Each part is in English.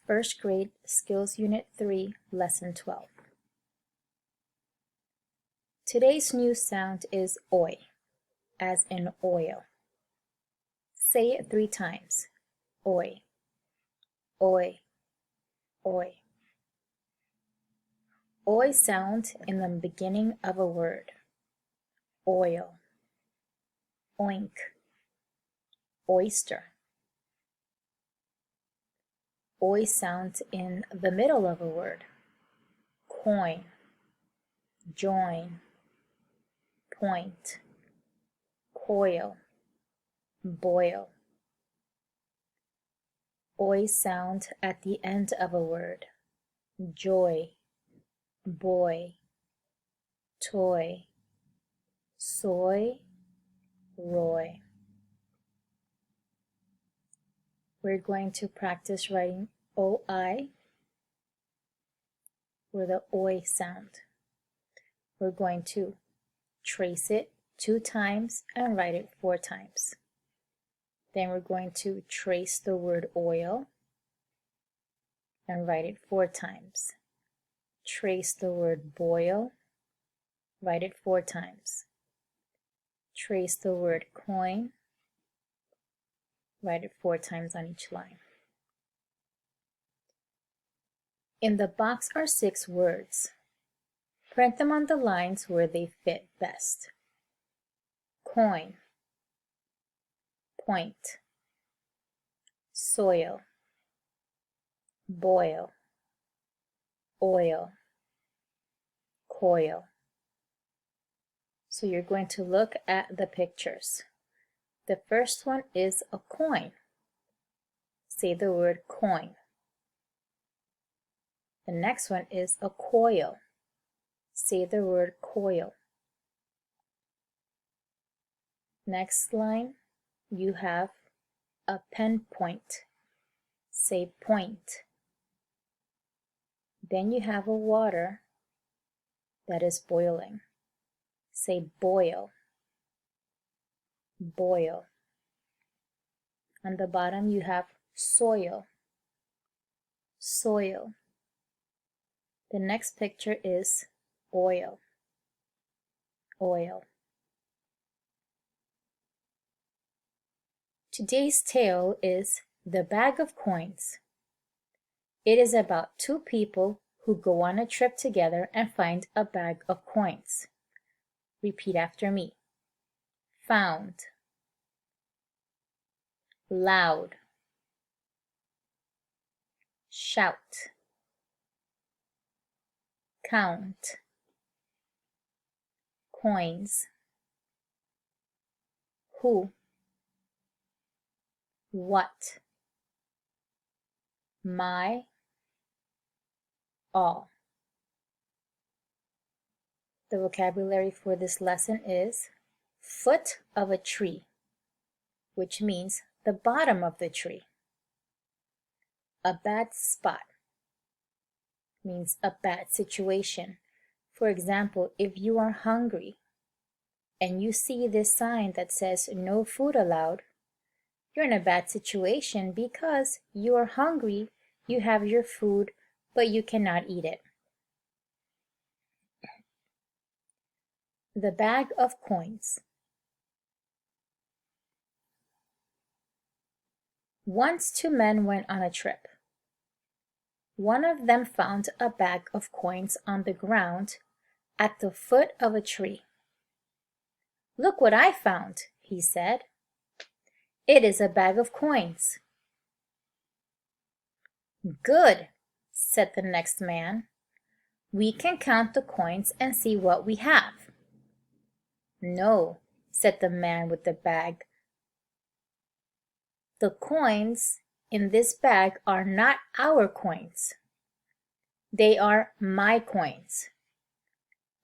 First grade Skills Unit 3, Lesson 12. Today's new sound is oi, as in oil. Say it 3 times. Oi, oi, oi. Oi sound in the beginning of a word. Oil, oink, oyster. Oi sound in the middle of a word. Coin, join, point, coil, boil. Oi sound at the end of a word. Joy, boy, toy, soy, roy. We're going to practice writing OI with the oi sound. We're going to trace it 2 times and write it 4 times. Then we're going to trace the word oil and write it 4 times. Trace the word boil, write it 4 times. Trace the word coin, write it 4 times on each line. In the box are 6 words. Print them on the lines where they fit best. Coin, point, soil, boil, oil, coil. So you're going to look at the pictures. The first one is a coin. Say the word coin. The next one is a coil. Say the word coil. Next line, you have a pen point. Say point. Then you have a water that is boiling. Say boil. Boil. On the bottom you have soil. Soil. The next picture is oil. Oil. Today's tale is The Bag of Coins. It is about 2 people who go on a trip together and find a bag of coins. Repeat after me. Found, loud, shout, count, coins, who, what, my, all. The vocabulary for this lesson is foot of a tree, which means the bottom of the tree. A bad spot means a bad situation. For example, if you are hungry and you see this sign that says no food allowed, you're in a bad situation because you are hungry, you have your food, but you cannot eat it. The bag of coins. Once 2 men went on a trip. One of them found a bag of coins on the ground at the foot of a tree. "Look what I found," he said. "It is a bag of coins." "Good," said the next man. "We can count the coins and see what we have." "No," said the man with the bag. "The coins in this bag are not our coins. They are my coins.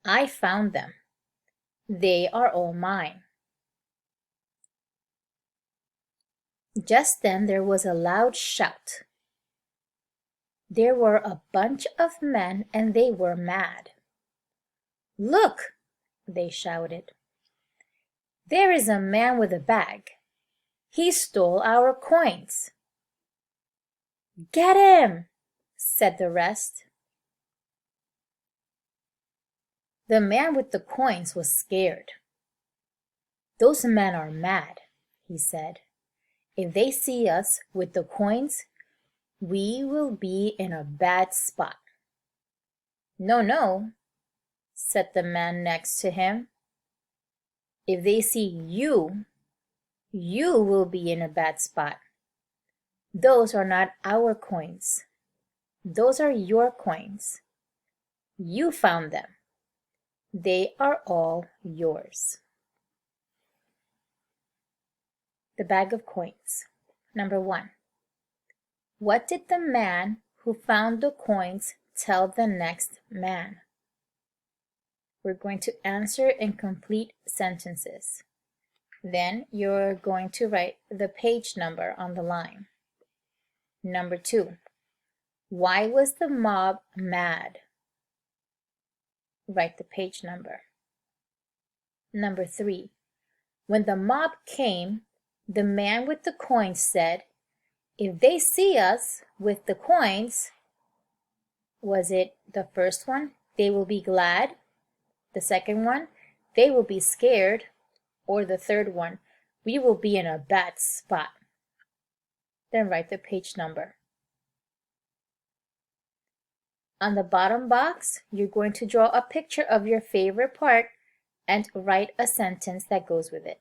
I found them. They are all mine." Just then there was a loud shout. There were a bunch of men and they were mad. "Look!" they shouted. "There is a man with a bag. He stole our coins." "Get him!" said the rest. The man with the coins was scared. Those men are mad, he said. If they see us with the coins, we will be in a bad spot. No, no, said the man next to him. If they see you, you will be in a bad spot. Those are not our coins. Those are your coins. You found them. They are all yours. The bag of coins. Number 1. What did the man who found the coins tell the next man? We're going to answer in complete sentences. Then you're going to write the page number on the line. Number 2. Why was the mob mad? Write the page number. Number 3. When the mob came, the man with the coins said, if they see us with the coins, was it the first one, they will be glad? The second one, they will be scared? Or the third one, we will be in a bad spot? Then write the page number. On the bottom box, you're going to draw a picture of your favorite part and write a sentence that goes with it.